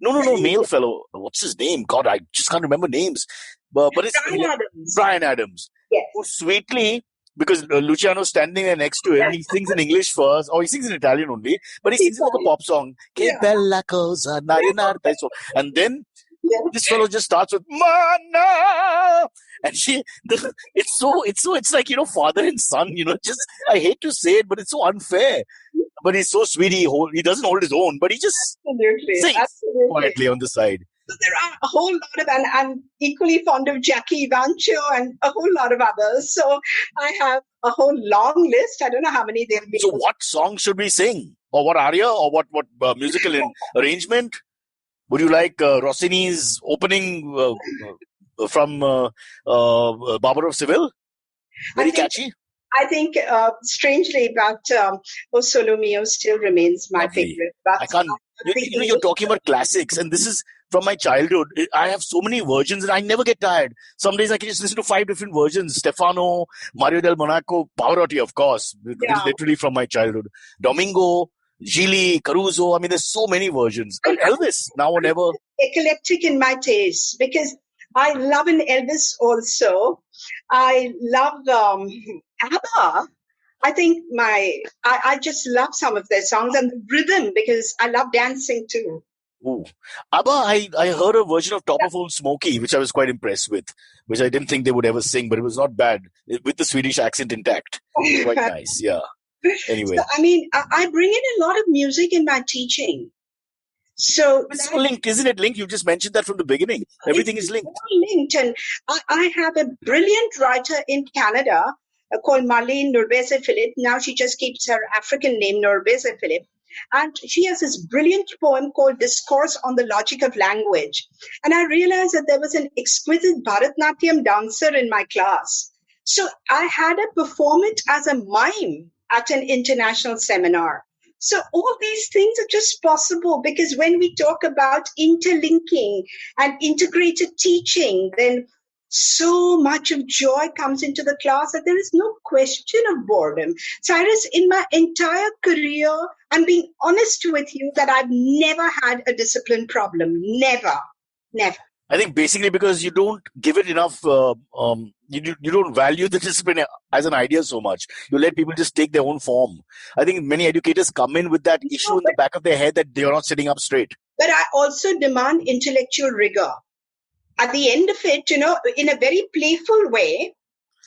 No, male fellow. What's his name? God, I just can't remember names. But it's Brian Adams.
Yes.
Who sweetly, because Luciano's standing there next to him, he sings in English first, or he sings in Italian only, but he sings it like a pop song. Che bella cosa, and then this fellow just starts with Mana, and it's like, father and son, just, I hate to say it, but it's so unfair. But he's so sweet, he doesn't hold his own, but he just sings quietly on the side.
So there are a whole lot of, and I'm equally fond of Jackie Evancho and a whole lot of others. So I have a whole long list. I don't know how many there'll be.
So what song should we sing? Or what aria? Or what musical arrangement? Would you like Rossini's opening from Barber of Seville? Very catchy.
I think, strangely, but O Solo Mio still remains my favorite. But
I can't. You're talking about classics, and this is from my childhood. I have so many versions, and I never get tired. Some days I can just listen to 5 different versions. Stefano, Mario del Monaco, Pavarotti, of course, literally from my childhood. Domingo, Gili, Caruso. I mean, there's so many versions. And Elvis, now or never.
Eclectic in my taste, because I love an Elvis also. I love ABBA. I think I just love some of their songs and the rhythm, because I love dancing too.
Ooh. ABBA, I heard a version of Top of Old Smoky, which I was quite impressed with, which I didn't think they would ever sing, but it was not bad, with the Swedish accent intact. Quite nice, yeah. Anyway.
So, I mean, I bring in a lot of music in my teaching. So
it's linked, isn't it linked? You just mentioned that from the beginning. Everything is linked.
Linked. And I have a brilliant writer in Canada called Marlene Norbese Philip. Now she just keeps her African name, Norbese Philip. And she has this brilliant poem called Discourse on the Logic of Language. And I realized that there was an exquisite Bharatnatyam dancer in my class. So I had her perform it as a mime at an international seminar. So all these things are just possible because when we talk about interlinking and integrated teaching, then so much of joy comes into the class that there is no question of boredom. Cyrus, in my entire career, I'm being honest with you that I've never had a discipline problem. Never.
I think basically because you don't give it enough, you don't value the discipline as an idea so much. You let people just take their own form. I think many educators come in with that issue in the back of their head that they're not sitting up straight.
But I also demand intellectual rigor. At the end of it, in a very playful way.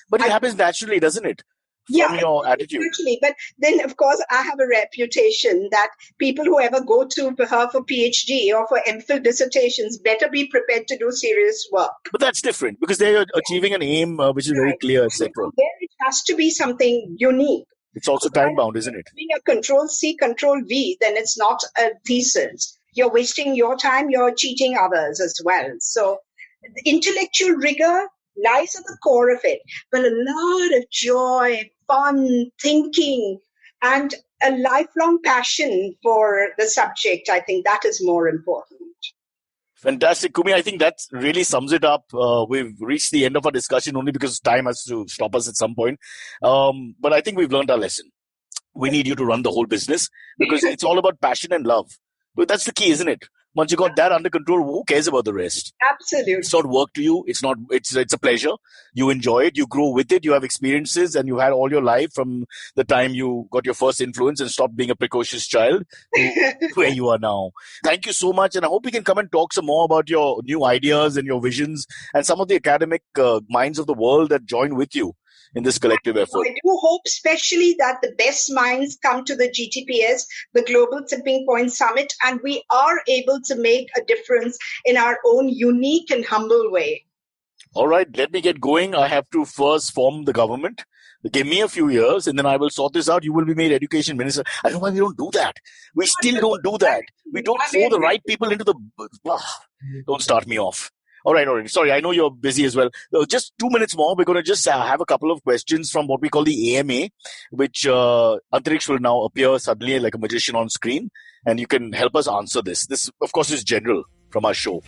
But it happens naturally, doesn't it? From your attitude.
Naturally. But then, of course, I have a reputation that people who ever go to her for PhD or for MPhil dissertations better be prepared to do serious work.
But that's different because they're achieving an aim which is very clear, etc.
There it has to be something unique.
It's also time-bound, isn't it?
Being a Control-C, Control-V, then it's not a thesis. You're wasting your time, you're cheating others as well. So intellectual rigor lies at the core of it, but a lot of joy, fun, thinking, and a lifelong passion for the subject. I think that is more important.
Fantastic, Coomi. I think that really sums it up. We've reached the end of our discussion only because time has to stop us at some point. But I think we've learned our lesson. We need you to run the whole business because it's all about passion and love. But that's the key, isn't it? Once you got that under control, who cares about the rest?
Absolutely.
It's not work to you. It's a pleasure. You enjoy it. You grow with it. You have experiences and you had all your life from the time you got your first influence and stopped being a precocious child to where you are now. Thank you so much. And I hope we can come and talk some more about your new ideas and your visions and some of the academic minds of the world that join with you. in this collective effort.
I do hope especially that the best minds come to the GTPS, the Global Tipping Point Summit, and we are able to make a difference in our own unique and humble way.
All right, let me get going. I have to first form the government. Give me a few years and then I will sort this out. You will be made education minister. I don't know why we don't do that. We still don't do that. We don't throw the right people into the... Don't start me off. All right. Sorry, I know you're busy as well. Just 2 minutes more. We're going to just have a couple of questions from what we call the AMA, which Antariksh will now appear suddenly like a magician on screen. And you can help us answer this. This, of course, is general from our show.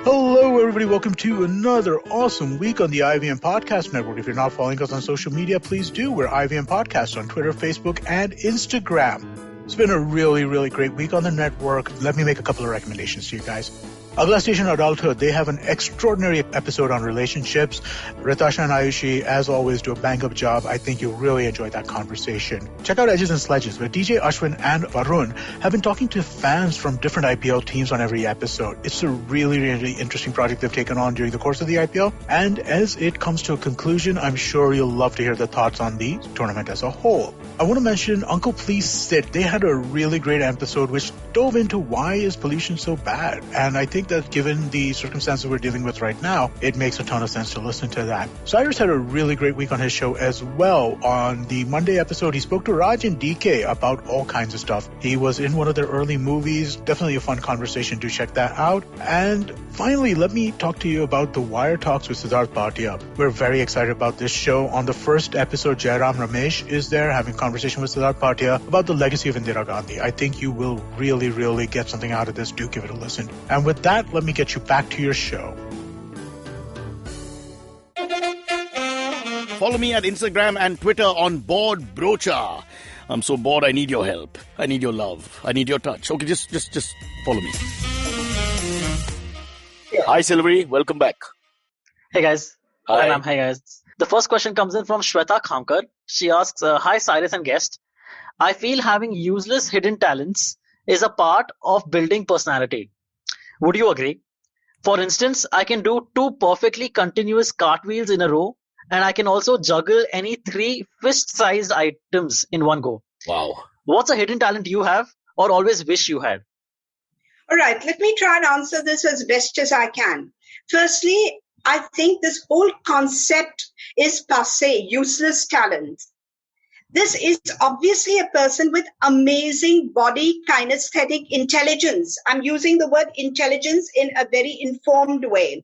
Hello, everybody. Welcome to another awesome week on the IVM Podcast Network. If you're not following us on social media, please do. We're IVM Podcast on Twitter, Facebook, and Instagram. It's been a really, really great week on the network. Let me make a couple of recommendations to you guys. Agla Station Adulthood, they have an extraordinary episode on relationships. Ritasha and Ayushi, as always, do a bang-up job. I think you'll really enjoy that conversation. Check out Edges and Sledges, where DJ Ashwin and Varun have been talking to fans from different IPL teams on every episode. It's a really, really interesting project they've taken on during the course of the IPL. And as it comes to a conclusion, I'm sure you'll love to hear the thoughts on the tournament as a whole. I want to mention Uncle Please Sit. They had a really great episode which dove into why is pollution so bad. And I think that given the circumstances we're dealing with right now, it makes a ton of sense to listen to that. Cyrus had a really great week on his show as well. On the Monday episode, he spoke to Raj and DK about all kinds of stuff. He was in one of their early movies. Definitely a fun conversation. Do check that out. And finally, let me talk to you about the Wire Talks with Siddharth Bhatia. We're very excited about this show. On the first episode, Jairam Ramesh is there having a conversation with Siddharth Bhatia about the legacy of Indira Gandhi. I think you will really, really get something out of this. Do give it a listen. And with that, let me get you back to your show.
Follow me at Instagram and Twitter on Bored Brocha. I'm so bored, I need your help. I need your love. I need your touch. Okay, just follow me. Hi, Silvery. Welcome back.
Hey, guys.
Hi.
Hey, guys. The first question comes in from Shweta Khamkar. She asks, hi, Cyrus and guest. I feel having useless hidden talents is a part of building personality. Would you agree? For instance, I can do 2 perfectly continuous cartwheels in a row, and I can also juggle any 3 fist-sized items in one go.
Wow.
What's a hidden talent you have or always wish you had?
All right, let me try and answer this as best as I can. Firstly, I think this whole concept is passé, useless talent. This is obviously a person with amazing body kinesthetic intelligence. I'm using the word intelligence in a very informed way.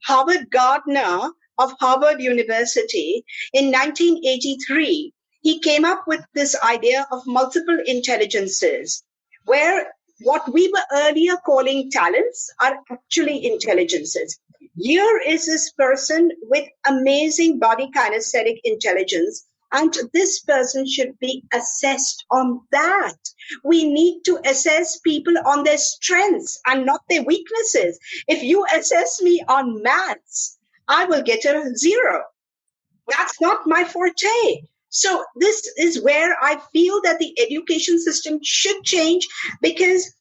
Howard Gardner of Harvard University in 1983, he came up with this idea of multiple intelligences, where what we were earlier calling talents are actually intelligences. Here is this person with amazing body kinesthetic intelligence, and this person should be assessed on that. We need to assess people on their strengths and not their weaknesses. If you assess me on maths, I will get a 0. That's not my forte. So this is where I feel that the education system should change, because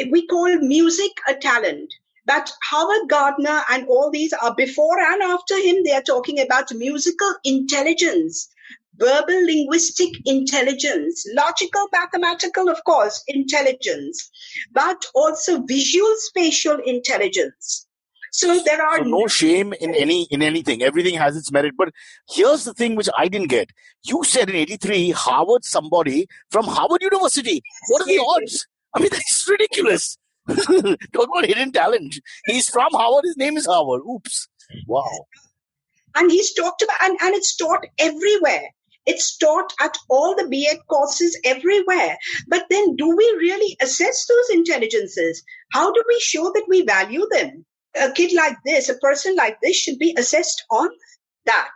we call music a talent. But Howard Gardner and all these are before and after him. They are talking about musical intelligence, verbal linguistic intelligence, logical, mathematical, of course, intelligence, but also visual spatial intelligence. So there are
no shame in anything. Everything has its merit. But here's the thing which I didn't get. You said in 83, Harvard somebody from Harvard University. What are the odds? I mean, that's ridiculous. Talk about hidden talent. He's from Harvard. His name is Howard. Oops. Wow.
And he's talked about, and it's taught everywhere. It's taught at all the B.Ed courses everywhere. But then do we really assess those intelligences? How do we show that we value them? A kid like this, a person like this should be assessed on that,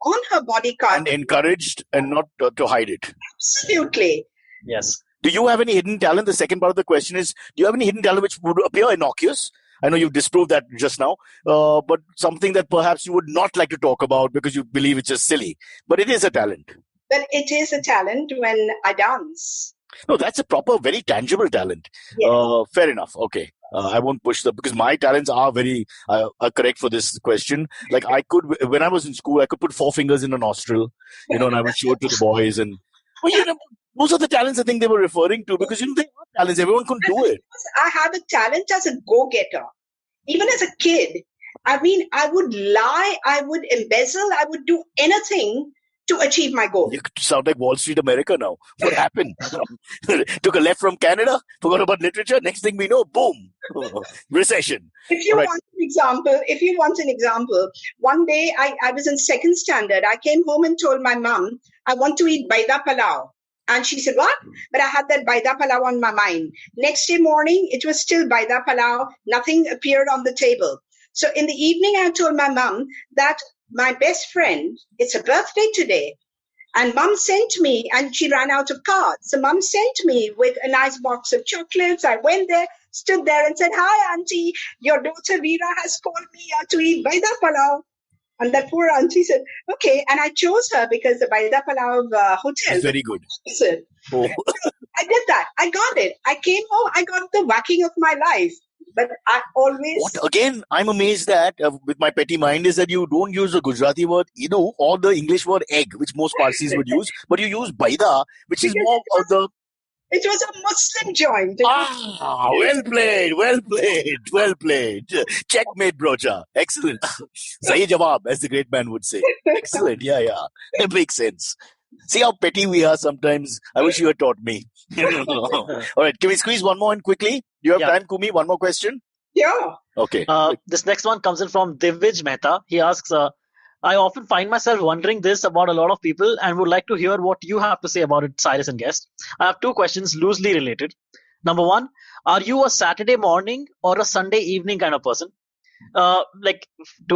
on her body card.
And encouraged and not to hide it.
Absolutely.
Yes.
Do you have any hidden talent? The second part of the question is, do you have any hidden talent which would appear innocuous? I know you've disproved that just now, but something that perhaps you would not like to talk about because you believe it's just silly. But it is a talent.
But it is a talent when I dance.
No, that's a proper, very tangible talent.
Yes.
Fair enough. Okay. I won't push them because my talents are very are correct for this question. Like I could, when I was in school, I could put 4 fingers in a nostril, and I would show it to the boys. And those are the talents I think they were referring to because they are talents. Everyone couldn't do it.
I have a talent as a go-getter. Even as a kid, I mean, I would lie, I would embezzle, I would do anything to achieve my goal.
You sound like Wall Street America now. What happened? Took a left from Canada, forgot about literature. Next thing we know, boom, recession.
If you want an example, one day I was in 2nd standard. I came home and told my mom, I want to eat baida palau. And she said, what? But I had that baida palau on my mind. Next day morning, it was still baida palau. Nothing appeared on the table. So in the evening, I told my mom that my best friend, it's a birthday today. And mom sent me, and she ran out of cards. So mom sent me with a nice box of chocolates. I went there, stood there and said, hi, auntie, your daughter Veera has called me to eat baida palau. And that poor auntie said, okay. And I chose her because the Baida Palau hotel
is very good.
Oh. I did that. I got it. I came home. I got the whacking of my life. But I always...
What again, I'm amazed that with my petty mind is that you don't use the Gujarati word Idu or the English word egg, which most Parsis would use, but you use Baida, which is more of the...
It was a Muslim joint.
Well played. Checkmate, brocha. Excellent. Sahi jawab, as the great man would say. Excellent. Yeah. It makes sense. See how petty we are sometimes. I wish you had taught me. All right. Can we squeeze one more in quickly? Do you have time, Coomi? One more question?
Yeah.
Okay.
This next one comes in from Divij Mehta. He asks, I often find myself wondering this about a lot of people and would like to hear what you have to say about it, Cyrus and guest. I have 2 questions loosely related. Number 1, are you a Saturday morning or a Sunday evening kind of person? To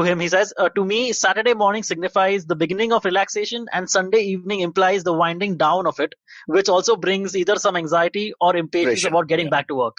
him, he says, to me, Saturday morning signifies the beginning of relaxation and Sunday evening implies the winding down of it, which also brings either some anxiety or impatience about getting back to work.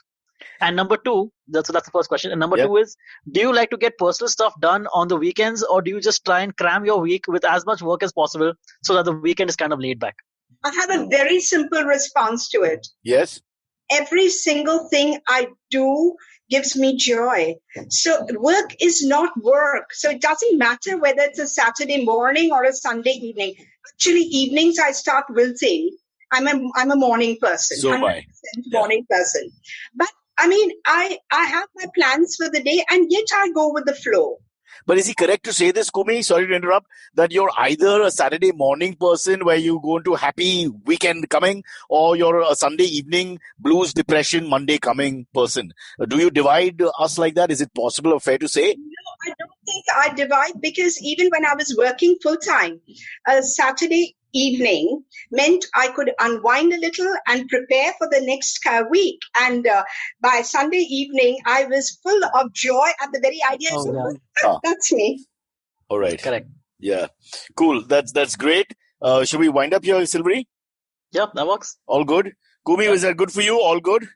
And number 2, that's the first question. And number 2 is, do you like to get personal stuff done on the weekends or do you just try and cram your week with as much work as possible so that the weekend is kind of laid back?
I have a very simple response to it.
Yes.
Every single thing I do gives me joy. So work is not work. So it doesn't matter whether it's a Saturday morning or a Sunday evening. Actually, evenings I start wilting. I'm a morning person.
So am I.
Morning person. But I mean, I have my plans for the day and yet I go with the flow.
But is he correct to say this, Coomi? Sorry to interrupt. That you're either a Saturday morning person where you go into happy weekend coming or you're a Sunday evening blues, depression, Monday coming person. Do you divide us like that? Is it possible or fair to say?
No, I don't think I divide because even when I was working full time, a Saturday evening meant I could unwind a little and prepare for the next week. And by Sunday evening, I was full of joy at the very idea. That's me.
All right.
Correct.
Yeah. Cool. That's great. Should we wind up here, Silvery?
Yeah, that works.
All good. Coomi, was that good for you? All good?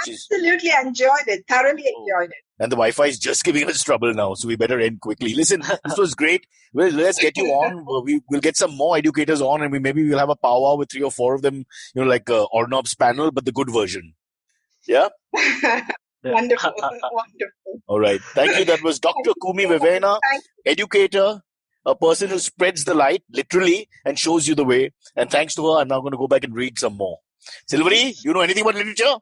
Absolutely. I enjoyed it. Thoroughly enjoyed it.
And the Wi-Fi is just giving us trouble now, so we better end quickly. Listen, this was great. Well, let's get you on. We'll get some more educators on, and maybe we'll have a powwow with 3 or 4 of them, like Ornob's panel, but the good version. Yeah?
Wonderful.
All right. Thank you. That was Dr. Coomi Vevaina, educator, a person who spreads the light, literally, and shows you the way. And thanks to her, I'm now going to go back and read some more. Silvery, you know anything about literature?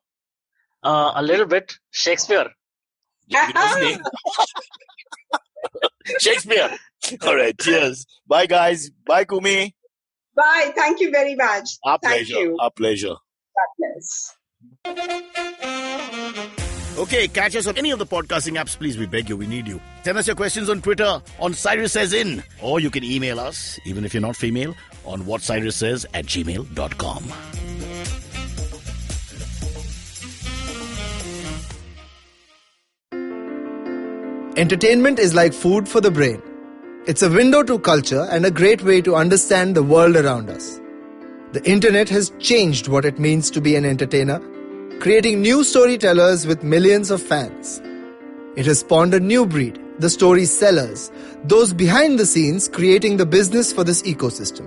A little bit. Shakespeare.
Shakespeare. All right. Cheers. Bye, guys. Bye, Coomi.
Bye. Thank you very much.
Our pleasure. Our pleasure.
God bless.
Okay, catch us on any of the podcasting apps, please. We beg you. We need you. Send us your questions on Twitter on Cyrus Says In. Or you can email us, even if you're not female, on whatcyrussays@gmail.com.
Entertainment is like food for the brain. It's a window to culture and a great way to understand the world around us. The internet has changed what it means to be an entertainer, creating new storytellers with millions of fans. It has spawned a new breed, the story sellers, those behind the scenes creating the business for this ecosystem.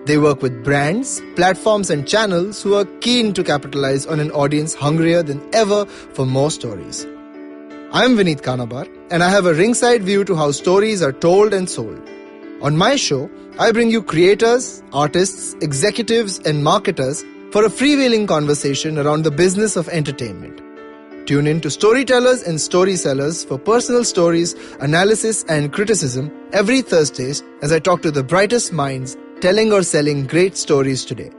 They work with brands, platforms and channels who are keen to capitalize on an audience hungrier than ever for more stories. I'm Vineet Kanabar, and I have a ringside view to how stories are told and sold. On my show, I bring you creators, artists, executives, and marketers for a freewheeling conversation around the business of entertainment. Tune in to Storytellers and Storysellers for personal stories, analysis, and criticism every Thursdays as I talk to the brightest minds telling or selling great stories today.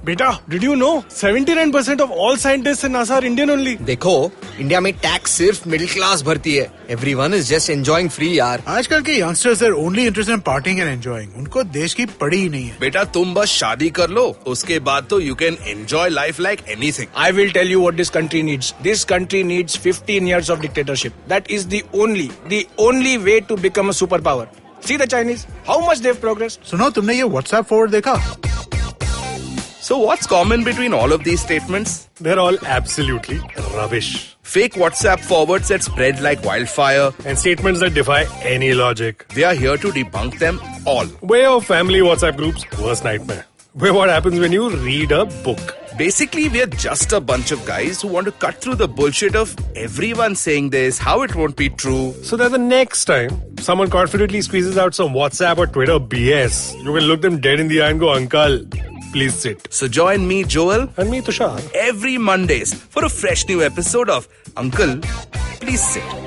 Beta, did you know 79% of all scientists in NASA are Indian only?
देखो, India में tax सिर्फ middle class भरती है. Everyone is just enjoying free यार.
आजकल के youngsters are only interested in partying and enjoying. उनको देश की पड़ी ही नहीं है.
बेटा तुम बस शादी कर लो, उसके बाद तो you can enjoy life like anything.
I will tell you what this country needs. This country needs 15 years of dictatorship. That is the only way to become a superpower. See the Chinese, how much they've progressed.
सुनो, तुमने ये WhatsApp forward देखा?
So what's common between all of these statements?
They're all absolutely rubbish.
Fake WhatsApp forwards that spread like wildfire.
And statements that defy any logic.
We are here to debunk them all.
Way of family WhatsApp groups, worst nightmare. Where what happens when you read a book.
Basically, we are just a bunch of guys who want to cut through the bullshit of everyone saying this, how it won't be true.
So that the next time someone confidently squeezes out some WhatsApp or Twitter BS, you can look them dead in the eye and go, Uncle, please sit.
So join me, Joel,
and me, Tushar,
every Mondays for a fresh new episode of Uncle, Please Sit.